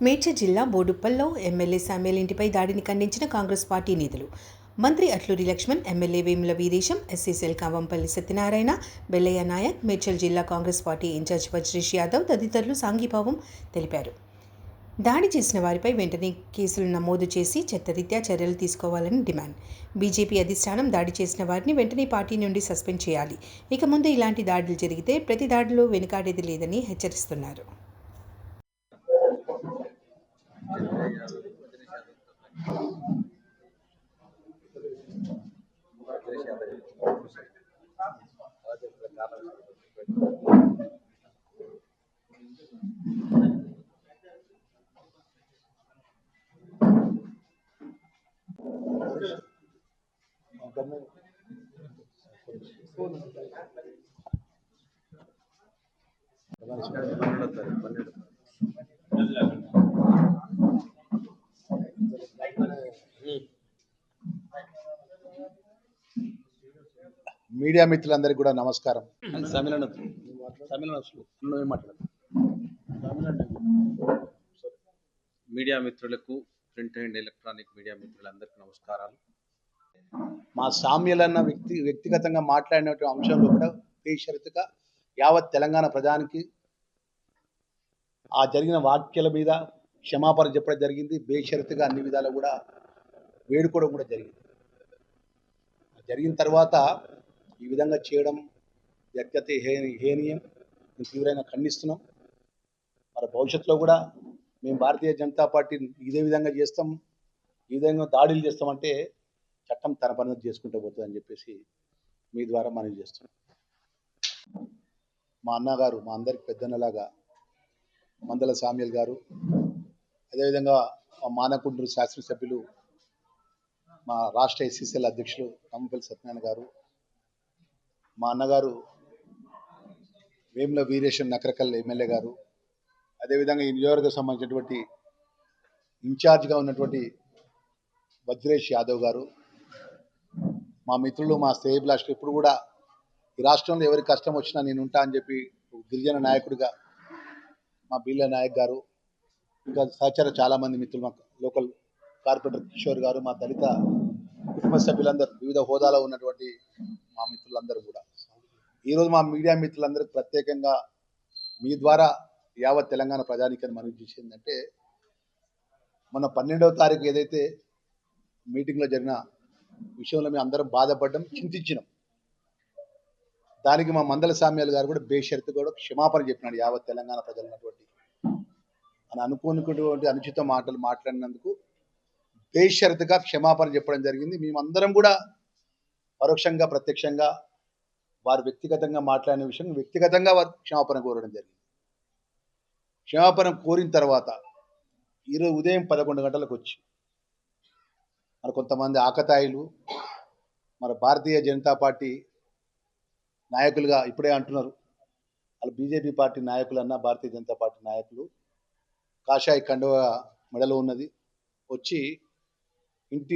మేడ్చల్ జిల్లా బోడుప్పల్లో MLA Samuel ఇంటిపై దాడిని ఖండించిన కాంగ్రెస్ పార్టీ నేతలు. మంత్రి అట్లూరి లక్ష్మణ్, ఎమ్మెల్యే వేముల వీరేశం, ఎస్సీసీఎల్ కావంపల్లి సత్యనారాయణ, బెల్లయ్య నాయక్, మేడ్చల్ జిల్లా కాంగ్రెస్ పార్టీ ఇన్ఛార్జ్ వజ్రేష్ యాదవ్ తదితరులు సాంఘీభావం తెలిపారు. దాడి చేసిన వారిపై వెంటనే కేసులు నమోదు చేసి చట్టరీత్యా చర్యలు తీసుకోవాలని డిమాండ్. బీజేపీ అధిష్టానం దాడి చేసిన వారిని వెంటనే పార్టీ నుండి సస్పెండ్ చేయాలి. ఇక ముందు ఇలాంటి దాడులు జరిగితే ప్రతి దాడిలో వెనుకాడేది లేదని హెచ్చరిస్తున్నారు. మీడియా మిత్రులందరికీ కూడా నమస్కారం. మీడియా మిత్రులకు ప్రింట్ అండ్ ఎలక్ట్రానిక్ మీడియా మిత్రులందరికీ నమస్కారాలు. మా సామ్యులన్న వ్యక్తిగతంగా మాట్లాడిన అంశంలో కూడా బేషరతుగా యావత్ తెలంగాణ ప్రజానికి ఆ జరిగిన వ్యాఖ్యల మీద క్షమాపణ చెప్పడం జరిగింది. బేషరతుగా అన్ని విధాలు కూడా వేడుకోవడం కూడా జరిగింది. జరిగిన తర్వాత ఈ విధంగా చేయడం వ్యక్తిగత హేనీయం, తీవ్రంగా ఖండిస్తున్నాం. మరి భవిష్యత్తులో కూడా మేము భారతీయ జనతా పార్టీని ఇదే విధంగా చేస్తాం, ఈ విధంగా దాడులు చేస్తామంటే చట్టం తన పని చేసుకుంటూ పోతుందని చెప్పేసి మీ ద్వారా మనం చేస్తున్నాం. మా అన్నగారు, మా అందరికి పెద్దన్నలాగా మందల శామ్యూల్ గారు, అదేవిధంగా మానకొండూరు శాసనసభ్యులు, మా రాష్ట్ర ఎస్సీసీఎల్ అధ్యక్షులు కావంపల్లి సత్యనారాయణ గారు, మా అన్నగారు వేముల వీరేశం నకరకల్ ఎమ్మెల్యే గారు, అదేవిధంగా ఈ నియోజకవర్గం సంబంధించినటువంటి ఇన్ఛార్జ్గా ఉన్నటువంటి వజ్రేష్ యాదవ్ గారు, మా మిత్రులు, మా శ్రేయభిలాషులు, ఇప్పుడు కూడా ఈ రాష్ట్రంలో ఎవరి కష్టం వచ్చినా నేను ఉంటా అని చెప్పి గిరిజన నాయకుడిగా మా బిల్ల నాయక్ గారు, ఇంకా సహచర చాలామంది మిత్రులు, మా లోకల్ కార్పొరేటర్ కిషోర్ గారు, మా దళిత కుటుంబ సభ్యులందరూ, వివిధ హోదాలో ఉన్నటువంటి మా మిత్రులందరూ కూడా ఈరోజు మా మీడియా మిత్రులందరికీ ప్రత్యేకంగా మీ ద్వారా యావత్ తెలంగాణ ప్రజానికని మనం చేసిందంటే, మొన్న 12వ తారీఖు ఏదైతే మీటింగ్లో జరిగిన విషయంలో మేము అందరం బాధపడ్డం, చింతించినాం. దానికి మా మందల శామ్యూల్ గారు కూడా బేషరతు కూడా క్షమాపణ చెప్పినాడు యావత్ తెలంగాణ ప్రజలు ఉన్నటువంటి అని అనుకున్నటువంటి అనుచిత మాటలు మాట్లాడినందుకు బేషరతుగా క్షమాపణ చెప్పడం జరిగింది. మేమందరం కూడా పరోక్షంగా ప్రత్యక్షంగా వారు వ్యక్తిగతంగా మాట్లాడిన విషయం వ్యక్తిగతంగా వారు క్షమాపణ కోరడం జరిగింది. క్షమాపణ కోరిన తర్వాత ఈరోజు ఉదయం 11 గంటలకు వచ్చి మరి కొంతమంది ఆకతాయిలు, మరి భారతీయ జనతా పార్టీ నాయకులుగా ఇప్పుడే అంటున్నారు, వాళ్ళు BJP party నాయకులన్నా Bharatiya Janata party నాయకులు, కాషాయ కండువ మెడలో ఉన్నది, వచ్చి ఇంటి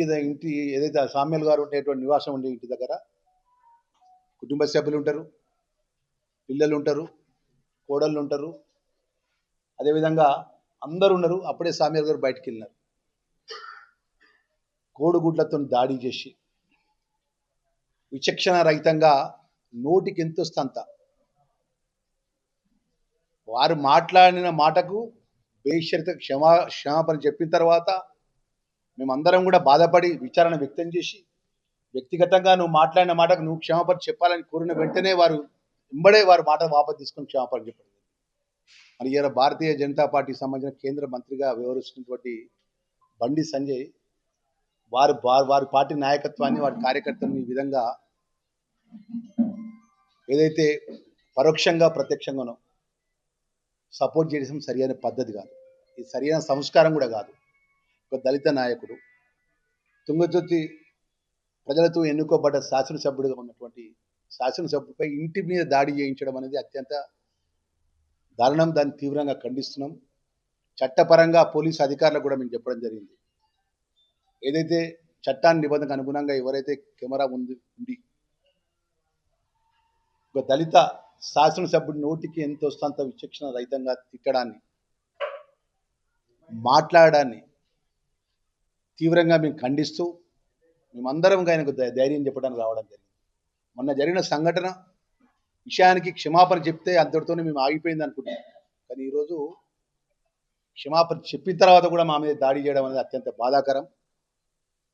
ఏదైతే శామ్యూల్ గారు ఉండేటువంటి నివాసం ఉండే ఇంటి దగ్గర కుటుంబ సభ్యులు ఉంటారు, పిల్లలు ఉంటారు, కోడళ్ళు ఉంటారు, అదేవిధంగా అందరూ ఉన్నారు. అప్పుడే శామ్యూల్ గారు బయటికి వెళ్ళినారు. కోడిగుడ్లతో దాడి చేసి విచక్షణ రహితంగా నోటికి ఎంత వస్తే అంత వారు మాట్లాడిన మాటకు బేషరతు క్షమాపణ చెప్పిన తర్వాత మేమందరం కూడా బాధపడి విచారణ వ్యక్తం చేసి, వ్యక్తిగతంగా నువ్వు మాట్లాడిన మాటకు నువ్వు క్షమాపణ చెప్పాలని కోరిన వెంటనే వారు వెంబడే వారి మాట వాపసు తీసుకొని క్షమాపణ చెప్పడం. మరి ఇలా భారతీయ జనతా పార్టీకి సంబంధించిన కేంద్ర మంత్రిగా వ్యవహరిస్తున్నటువంటి బండి సంజయ్ వారి పార్టీ నాయకత్వాన్ని, వారి కార్యకర్తలను ఈ విధంగా ఏదైతే పరోక్షంగా ప్రత్యక్షంగానో సపోర్ట్ చేయడం సరైన పద్ధతి కాదు, ఇది సరైన సంస్కారం కూడా కాదు. ఒక దళిత నాయకుడు, తుంగతుర్తి ప్రజలతో ఎన్నుకోబడ్డ శాసనసభ్యుడిగా ఉన్నటువంటి శాసనసభ్యుడిపై ఇంటి మీద దాడి చేయించడం అనేది అత్యంత దారుణం. దాన్ని తీవ్రంగా ఖండిస్తున్నాం. చట్టపరంగా పోలీసు అధికారులకు కూడా మేము చెప్పడం జరిగింది, ఏదైతే చట్టాన్ని నిబంధనకు అనుగుణంగా ఎవరైతే కెమెరా ఉండి ఒక దళిత శాసనసభ్యుడి నోటికి ఎంత వస్తుంత విచక్షణ రహితంగా తిట్టడాన్ని మాట్లాడడాన్ని తీవ్రంగా మేము ఖండిస్తూ మేమందరం ఆయనకు ధైర్యం చెప్పడానికి రావడం జరిగింది. మొన్న జరిగిన సంఘటన విషయానికి క్షమాపణ చెప్తే అంతటితోనే మేము ఆగిపోయింది అనుకుంటున్నాం. కానీ ఈరోజు క్షమాపణ చెప్పిన తర్వాత కూడా మా మీద దాడి చేయడం అనేది అత్యంత బాధాకరం.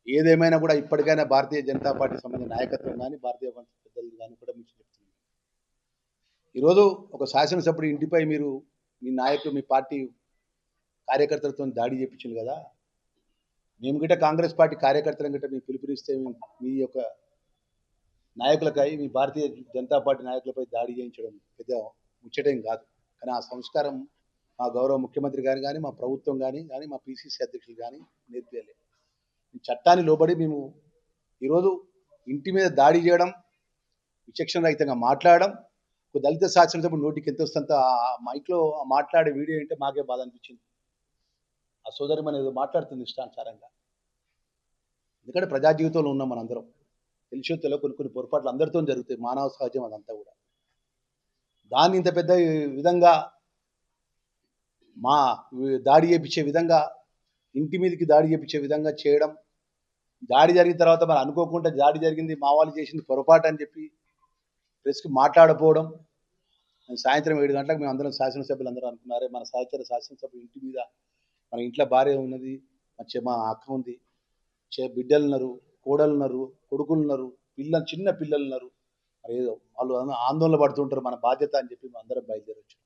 ఏదేమైనా కూడా ఇప్పటికైనా భారతీయ జనతా పార్టీ సంబంధించిన నాయకత్వం కానీ భారతీయ పెద్దలు కానీ కూడా మీకు చెప్తున్నాను, ఈరోజు ఒక శాసనసభ్యుడి ఇంటిపై మీరు మీ నాయకులు మీ పార్టీ కార్యకర్తలతో దాడి చేయించారు కదా. మేము గిట్ట కాంగ్రెస్ పార్టీ కార్యకర్తలను గిట్ట మీ పిలుపునిస్తే మీ యొక్క నాయకులపై మీ భారతీయ జనతా పార్టీ నాయకులపై దాడి చేయించడం పెద్ద ముచ్చటేం కాదు. కానీ ఆ సంస్కారం మా గౌరవ ముఖ్యమంత్రి గారు కానీ మా ప్రభుత్వం కానీ మా పిసిసి అధ్యక్షులు కానీ నేర్పియలేదు. చట్టాన్ని లోబడి మేము ఈరోజు ఇంటి మీద దాడి చేయడం, విచక్షణ రహితంగా మాట్లాడడం, ఒక దళిత శాసనసభ్యుడు నోటికి ఎంత వస్తుందో ఆ మైక్లో మాట్లాడే వీడియో ఏంటంటే మాకే బాధ అనిపించింది. ఆ సోదరి మన ఏదో మాట్లాడుతుంది ఇష్టానుసారంగా. ఎందుకంటే ప్రజా జీవితంలో ఉన్నాం మనందరం, తెలిసో తెలియక కొన్ని పొరపాట్లు అందరితో జరుగుతాయి, మానవ సహజం అదంతా కూడా. దాన్ని ఇంత పెద్ద విధంగా మా దాడి చేయించే విధంగా, ఇంటి మీదకి దాడి చేయించే విధంగా చేయడం, దాడి జరిగిన తర్వాత మరి అనుకోకుండా దాడి జరిగింది మా వాళ్ళు చేసింది పొరపాటు అని చెప్పి ప్రెస్కి మాట్లాడకపోవడం. సాయంత్రం 7 గంటలకు మేము అందరం శాసనసభ్యులు అందరూ అనుకున్నారే మన సహచర శాసనసభ్యులు ఇంటి మీద, మన ఇంట్లో భార్య ఉన్నది, మా అక్క ఉంది, బిడ్డలు ఉన్నారు, కోడలు ఉన్నారు, కొడుకులు ఉన్నారు, చిన్న పిల్లలు ఉన్నారు, మరి ఏదో వాళ్ళు ఆందోళన పడుతుంటారు, మన బాధ్యత అని చెప్పి మేము అందరం బయలుదేరొచ్చు.